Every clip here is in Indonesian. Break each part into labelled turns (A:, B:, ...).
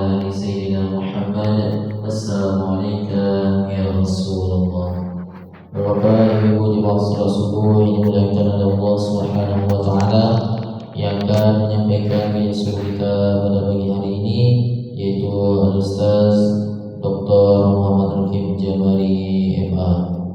A: وعلى آل سيدنا محمد. Assalamualaikum ya Rasulullah. Bapak Ibu jemaah salat subuh yang dimuliakan oleh Allah Subhanahu wa taala, yang akan menyampaikan kajian kita pada pagi hari ini yaitu Al-Ustaz Dr. Muhammad Rukib Jamari MA.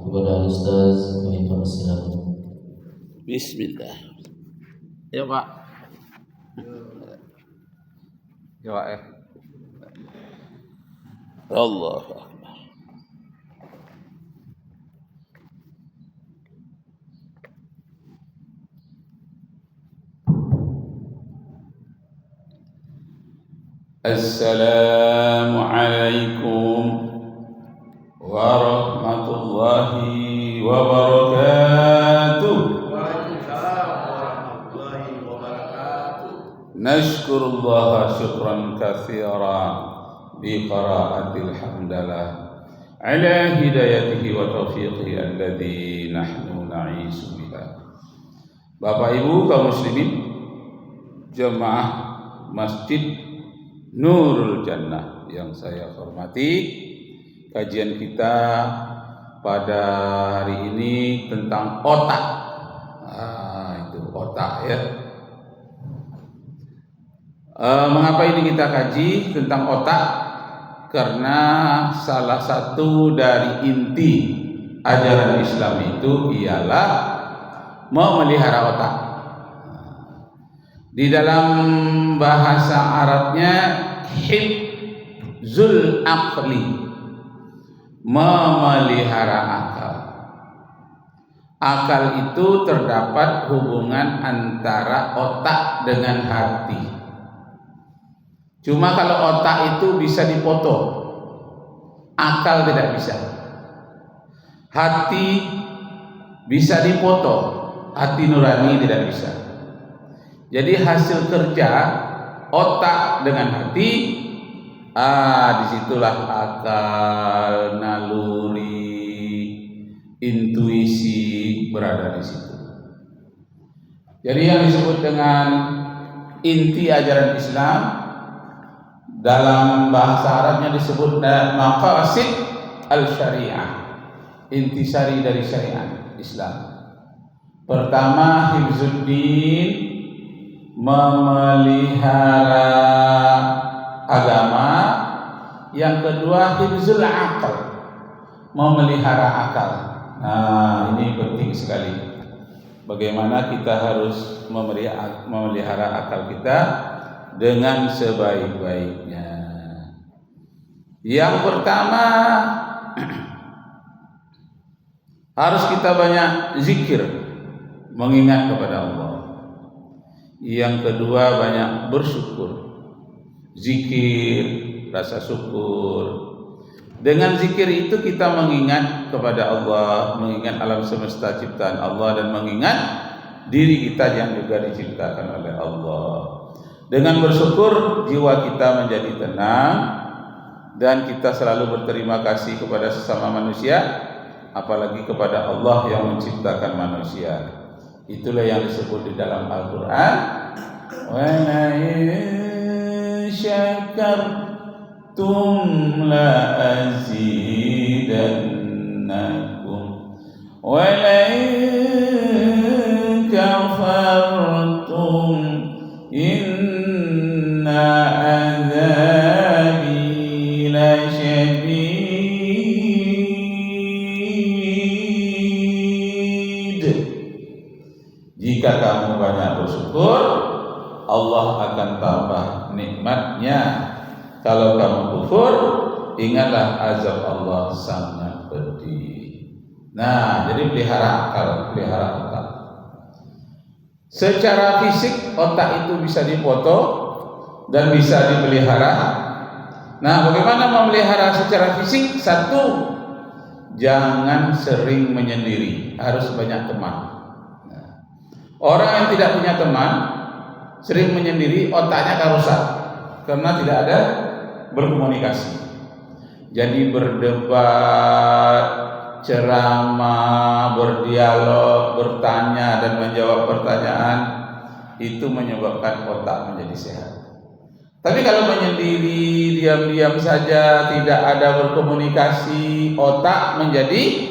A: Kepada Al-Ustaz kami persilakan.
B: Bismillah. Ya Pak. Ya Pak ya. Allahu Akbar. Assalamualaikum warahmatullahi wabarakatuh. Nashkurullah syukran katsiran bi qiraatil hamdalah ala hidayatihi wa taufiqihi alladzi nahnu na'ishu biha. Bapak Ibu kaum muslimin jemaah Masjid Nurul Jannah yang saya hormati, kajian kita pada hari ini tentang otak. Itu otak ya. Mengapa ini kita kaji tentang otak? Karena salah satu dari inti ajaran Islam itu ialah memelihara otak. Di dalam bahasa Arabnya hifzul aqli, memelihara akal. Akal itu terdapat hubungan antara otak dengan hati. Cuma kalau otak itu bisa dipotong, akal tidak bisa. Hati bisa dipotong, hati nurani tidak bisa. Jadi hasil kerja otak dengan hati, disitulah akal, naluri, intuisi berada di situ. Jadi yang disebut dengan inti ajaran Islam dalam bahasa Arabnya disebut maqasid al-syariah, intisari dari syariat Islam. Pertama, hifzuddin, memelihara agama. Yang kedua, hifzul aql, memelihara akal. Nah, ini penting sekali. Bagaimana kita harus memelihara akal kita dengan sebaik-baiknya. Yang pertama, harus kita banyak zikir, mengingat kepada Allah. Yang kedua, banyak bersyukur, zikir, rasa syukur. Dengan zikir itu kita mengingat kepada Allah, mengingat alam semesta ciptaan Allah, dan mengingat diri kita yang juga diciptakan oleh Allah. Dengan bersyukur, jiwa kita menjadi tenang dan kita selalu berterima kasih kepada sesama manusia, apalagi kepada Allah yang menciptakan manusia. Itulah yang disebut di dalam Al-Quran, wa la in syakartum la azidannakum wa la in kafartum inna azabi lasyadid. Jika kamu banyak bersyukur, Allah akan tambah nikmatnya. Kalau kamu kufur, ingatlah azab Allah sangat pedih. Nah, jadi pelihara akal, pelihara otak. Secara fisik otak itu bisa dipotong dan bisa dipelihara. Nah, bagaimana memelihara secara fisik? Satu, jangan sering menyendiri, harus banyak teman. Orang yang tidak punya teman, sering menyendiri, otaknya akan rusak karena tidak ada berkomunikasi. Jadi berdebat, ceramah, berdialog, bertanya dan menjawab pertanyaan itu menyebabkan otak menjadi sehat. Tapi kalau menyendiri, diam-diam saja, tidak ada berkomunikasi, otak menjadi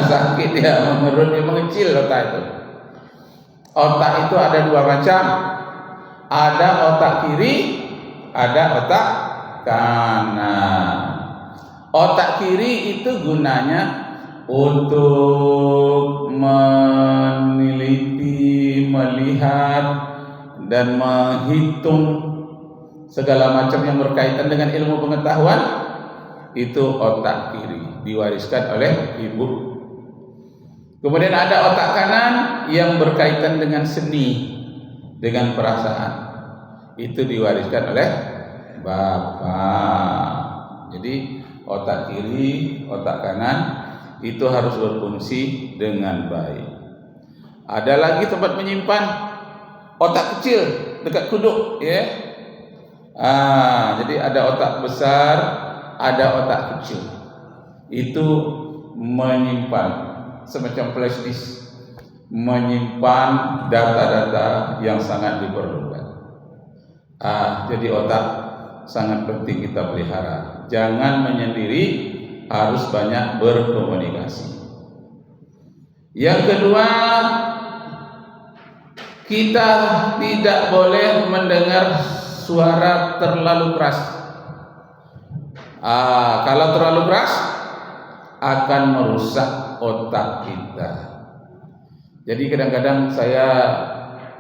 B: sakit, ya, menurun, dia mengecil otak itu. Otak itu ada dua macam. Ada otak kiri, ada otak kanan. Otak kiri itu gunanya untuk meneliti, melihat, dan menghitung segala macam yang berkaitan dengan ilmu pengetahuan. Itu otak kiri, diwariskan oleh ibu. Kemudian ada otak kanan yang berkaitan dengan seni, dengan perasaan. Itu diwariskan oleh bapak. Jadi otak kiri, otak kanan itu harus berfungsi dengan baik. Ada lagi tempat menyimpan otak kecil dekat kuduk, ya. Jadi ada otak besar, ada otak kecil. Itu menyimpan semacam flash disk, menyimpan data-data yang sangat diperlukan. Jadi otak sangat penting kita pelihara. Jangan menyendiri, harus banyak berkomunikasi. Yang kedua, kita tidak boleh mendengar suara terlalu keras. Kalau terlalu keras akan merusak otak kita. Jadi kadang-kadang saya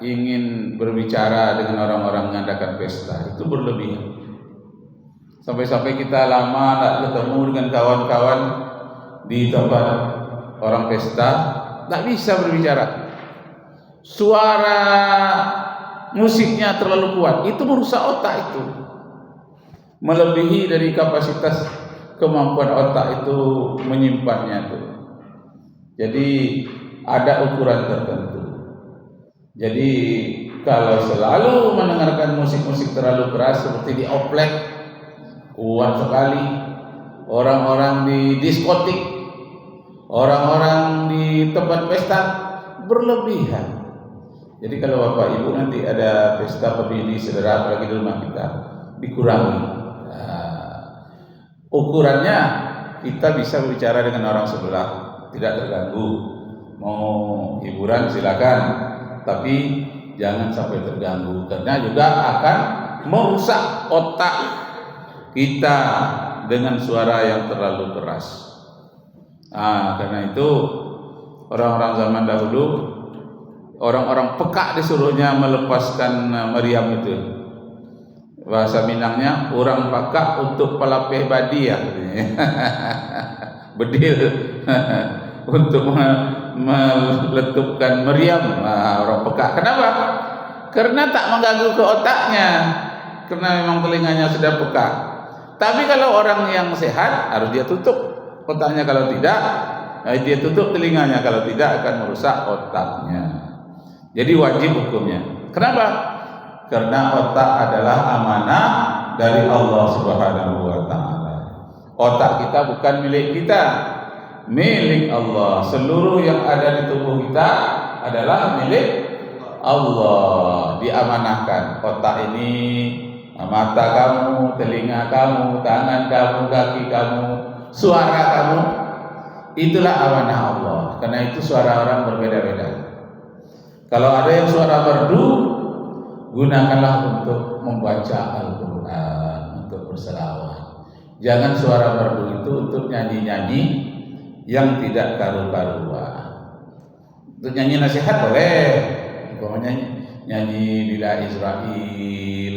B: ingin berbicara dengan orang-orang mengadakan pesta, itu berlebihan. Sampai-sampai kita lama tak ketemu dengan kawan-kawan di tempat orang pesta, tak bisa berbicara. Suara musiknya terlalu kuat, itu merusak otak itu. Melebihi dari kapasitas kemampuan otak itu menyimpannya itu. Jadi ada ukuran tertentu. Jadi kalau selalu mendengarkan musik-musik terlalu keras seperti di oplek, kuat sekali, orang-orang di diskotik, orang-orang di tempat pesta, berlebihan. Jadi kalau bapak ibu nanti ada pesta pernikahan saudara apalagi di rumah kita, dikurangi. Ukurannya kita bisa berbicara dengan orang sebelah, tidak terganggu. Mau hiburan silakan, tapi jangan sampai terganggu, karena juga akan merusak otak kita dengan suara yang terlalu keras. Karena itu orang-orang zaman dahulu, orang-orang peka disuruhnya melepaskan meriam itu. Bahasa Minangnya, orang peka untuk pelapeh badiah. Bedil untuk meletupkan meriam. Orang peka. Kenapa? Karena tak mengganggu ke otaknya, karena memang telinganya sudah peka. Tapi kalau orang yang sehat harus dia tutup otaknya, kalau tidak dia tutup telinganya, kalau tidak akan merusak otaknya. Jadi wajib hukumnya. Kenapa? Karena otak adalah amanah dari Allah Subhanahu wa taala. Otak kita bukan milik kita, milik Allah. Seluruh yang ada di tubuh kita adalah milik Allah. Diamanahkan otak ini, mata kamu, telinga kamu, tangan kamu, kaki kamu, suara kamu, itulah amanah Allah. Karena itu suara orang berbeda-beda. Kalau ada yang suara merdu, gunakanlah untuk membaca Al-Quran, untuk berselawat. Jangan suara merdu itu untuk nyanyi-nyanyi yang tidak karu-karuan. Untuk nyanyi nasihat boleh, umpamanya nyanyi Bila Israel,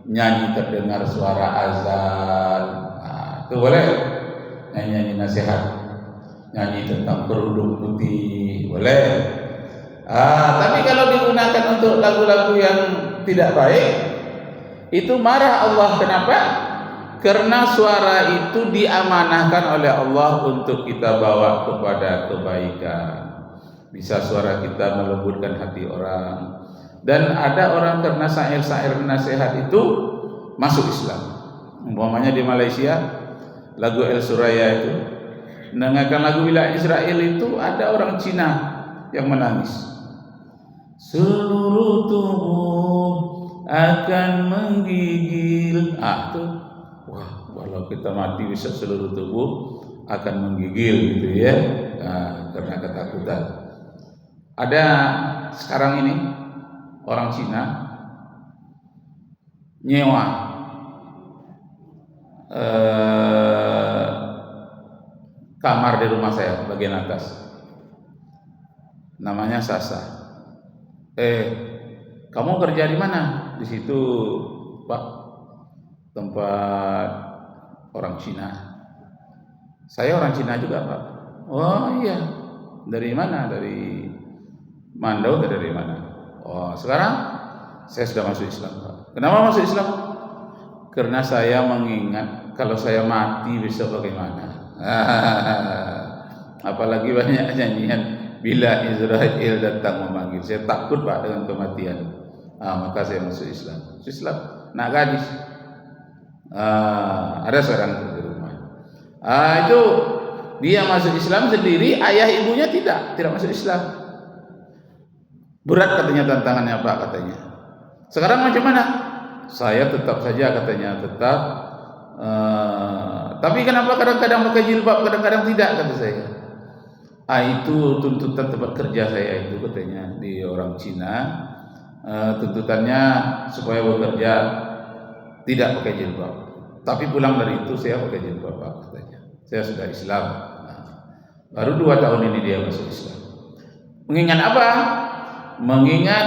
B: nyanyi terdengar suara azan, itu boleh. Nyanyi nasihat, nyanyi tentang kerudung putih, boleh. Tapi kalau digunakan untuk lagu-lagu yang tidak baik, itu marah Allah. Kenapa? Karena suara itu diamanahkan oleh Allah untuk kita bawa kepada kebaikan. Bisa suara kita melembutkan hati orang. Dan ada orang karena syair-syair nasihat itu masuk Islam. Umpamanya di Malaysia, lagu El Suraya itu, mendengarkan lagu Bila Israel itu, ada orang Cina yang menangis. Seluruh tubuh akan menggigil. Tuh, wah, kalau kita mati bisa seluruh tubuh akan menggigil gitu ya, karena ketakutan. Ada sekarang ini orang Cina nyewa kamar di rumah saya bagian atas, namanya Sasa. Kamu kerja di mana? Di situ, Pak, tempat orang Cina. Saya orang Cina juga, Pak. Oh iya, dari mana? Dari Mandau atau dari mana? Oh, sekarang saya sudah masuk Islam, Pak. Kenapa masuk Islam? Karena saya mengingat kalau saya mati besok bagaimana. Apalagi banyak nyanyian bila Israel datang memanggil. Saya takut, Pak, dengan kematian. Maka saya masuk Islam. Masuk Islam, nak gadis. Ada seorang di rumah. Itu dia masuk Islam sendiri, ayah ibunya tidak masuk Islam. Berat katanya tantangannya, Pak, katanya. Sekarang macam mana? Saya tetap saja, katanya, tetap. Tapi kenapa kadang-kadang pakai jilbab, kadang-kadang tidak, kata saya. Itu tuntutan tempat kerja saya itu, katanya, di orang Cina. Tuntutannya supaya bekerja tidak pakai jilbab. Tapi pulang dari itu saya pakai jilbab, Pak, katanya. Saya sudah Islam. Baru 2 tahun ini dia masuk Islam. Mengingat apa? Mengingat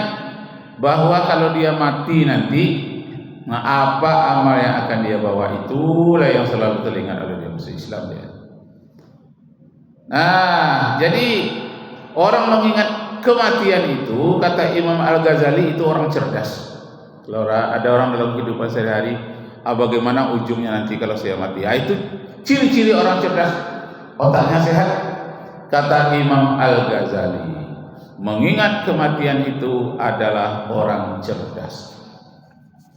B: bahwa kalau dia mati nanti, apa amal yang akan dia bawa, itulah yang selalu teringat oleh dia masuk Islam dia. Jadi orang mengingat kematian itu, kata Imam Al-Ghazali, itu orang cerdas. Kalau ada orang dalam kehidupan sehari-hari, bagaimana ujungnya nanti kalau saya mati? Itu ciri-ciri orang cerdas, otaknya sehat. Kata Imam Al-Ghazali, mengingat kematian itu adalah orang cerdas.